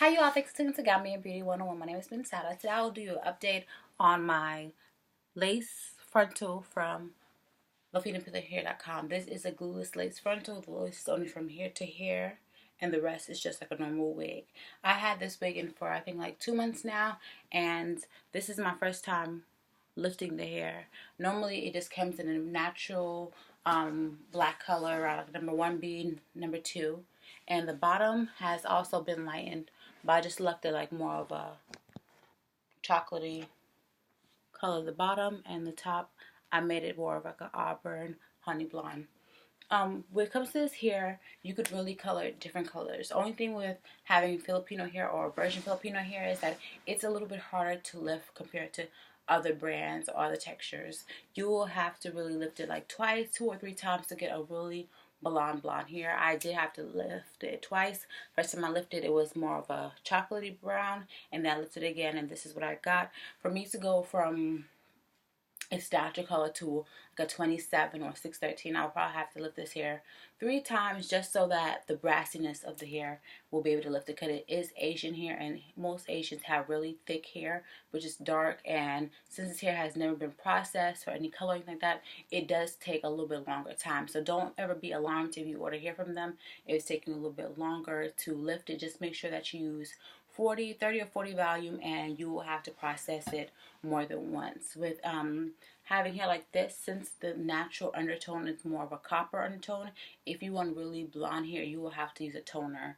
Hi you all, thanks for tuning to Got Me in Beauty 101. My name is Minsada. Today I will do an update on my lace frontal from LaFinaPillarHair.com. This is a glueless lace frontal. The lace is only from here to here, and the rest is just like a normal wig. I had this wig in for I think like 2 months now, and this is my first time lifting the hair. Normally it just comes in a natural black color, like number 1B, number 2. And the bottom has also been lightened, but I just left it like more of a chocolatey color at the bottom, and the top I made it more of like an auburn honey blonde. When it comes to this hair, you could really color it different colors. The only thing with having Filipino hair or virgin Filipino hair is that it's a little bit harder to lift compared to other brands or other textures. You will have to really lift it like twice, 2 or 3 times to get a really blonde hair. I did have to lift it twice. First time I lifted it was more of a chocolatey brown, and then I lifted it again, and this is what I got. For me to go from its natural color to like a 27 or 613, I'll probably have to lift this hair 3 times just so that the brassiness of the hair will be able to lift it, because it is Asian hair, and most Asians have really thick hair which is dark, and since this hair has never been processed or any coloring like that, it does take a little bit longer time. So don't ever be alarmed if you order hair from them if it's taking a little bit longer to lift it. Just make sure that you use 30 or 40 volume, and you will have to process it more than once. With having hair like this, since the natural undertone is more of a copper undertone, if you want really blonde hair, you will have to use a toner.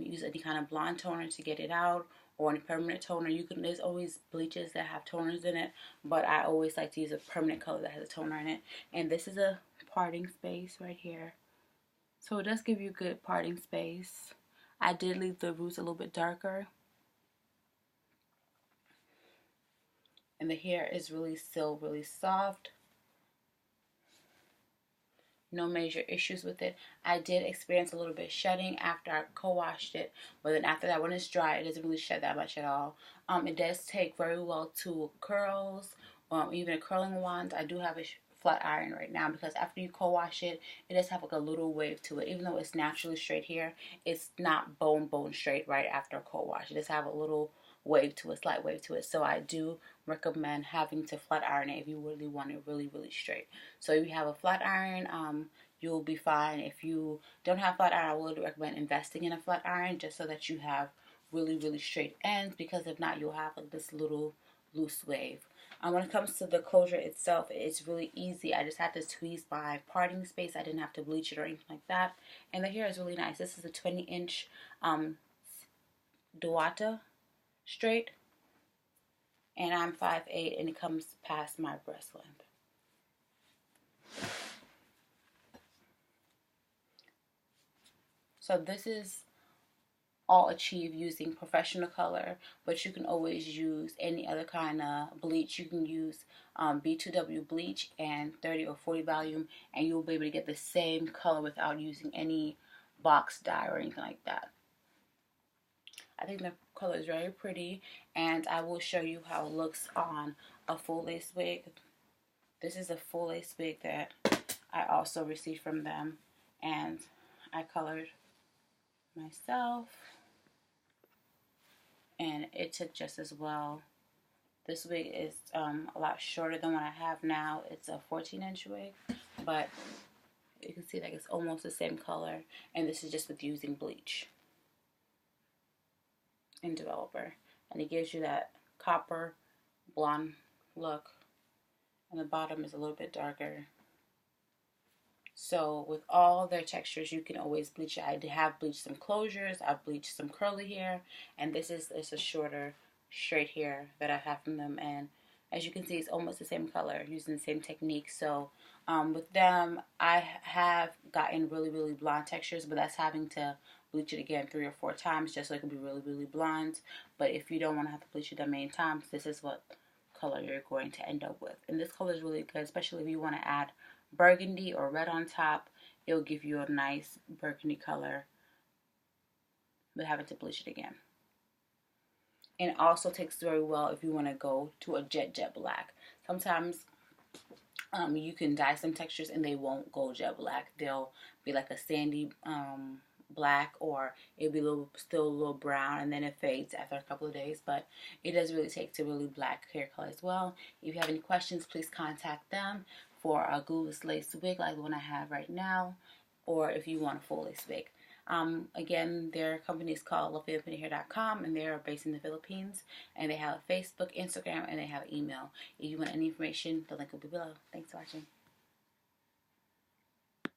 Use any kind of blonde toner to get it out, or any permanent toner. There's always bleaches that have toners in it, but I always like to use a permanent color that has a toner in it. And this is a parting space right here, so it does give you good parting space. I did leave the roots a little bit darker, and the hair is still really soft. No major issues with it. I did experience a little bit shedding after I co-washed it, but then after that, when it's dry, it doesn't really shed that much at all. It does take very well to curls, even a curling wand. I do have a flat iron right now, because after you co-wash it, it does have like a little wave to it. Even though it's naturally straight hair, it's not bone straight right after a co-wash. It does have a little wave to it, slight wave to it. So I do recommend having to flat iron it if you really want it really straight. So if you have a flat iron, you'll be fine. If you don't have flat iron, I would recommend investing in a flat iron just so that you have really straight ends, because if not, you'll have like this little loose wave. When it comes to the closure itself, it's really easy. I just had to tweeze my parting space. I didn't have to bleach it or anything like that. And the hair is really nice. This is a 20-inch Duata straight, and I'm 5'8", and it comes past my breast length. So this is all achieved using professional color, but you can always use any other kind of bleach. You can use B2W bleach and 30 or 40 volume, and you'll be able to get the same color without using any box dye or anything like that. I think the color is very pretty, and I will show you how it looks on a full lace wig. This is a full lace wig that I also received from them, and I colored myself, and it took just as well. This wig is a lot shorter than what I have now. It's a 14-inch wig, but you can see that it's almost the same color, and this is just with using bleach in Developer, and it gives you that copper blonde look, and the bottom is a little bit darker. So with all their textures, you can always bleach it. I have bleached some closures, I've bleached some curly hair, and this is a shorter straight hair that I have from them, and as you can see, it's almost the same color using the same technique. So with them, I have gotten really blonde textures, but that's having to bleach it again 3 or 4 times just so it can be really blonde. But if you don't want to have to bleach it that many times, this is what color you're going to end up with. And this color is really good, especially if you want to add burgundy or red on top. It'll give you a nice burgundy color without having to bleach it again. And it also takes very well if you want to go to a jet black. Sometimes you can dye some textures and they won't go jet black. They'll be like a sandy black, or it'll be still a little brown, and then it fades after a couple of days. But it does really take to really black hair color as well. If you have any questions, please contact them for a glueless lace wig like the one I have right now, or if you want a full lace wig. Again, their company is called Filipina.com, and they're based in the Philippines, and they have a Facebook, Instagram, and they have an email. If you want any information, the link will be below. Thanks for watching.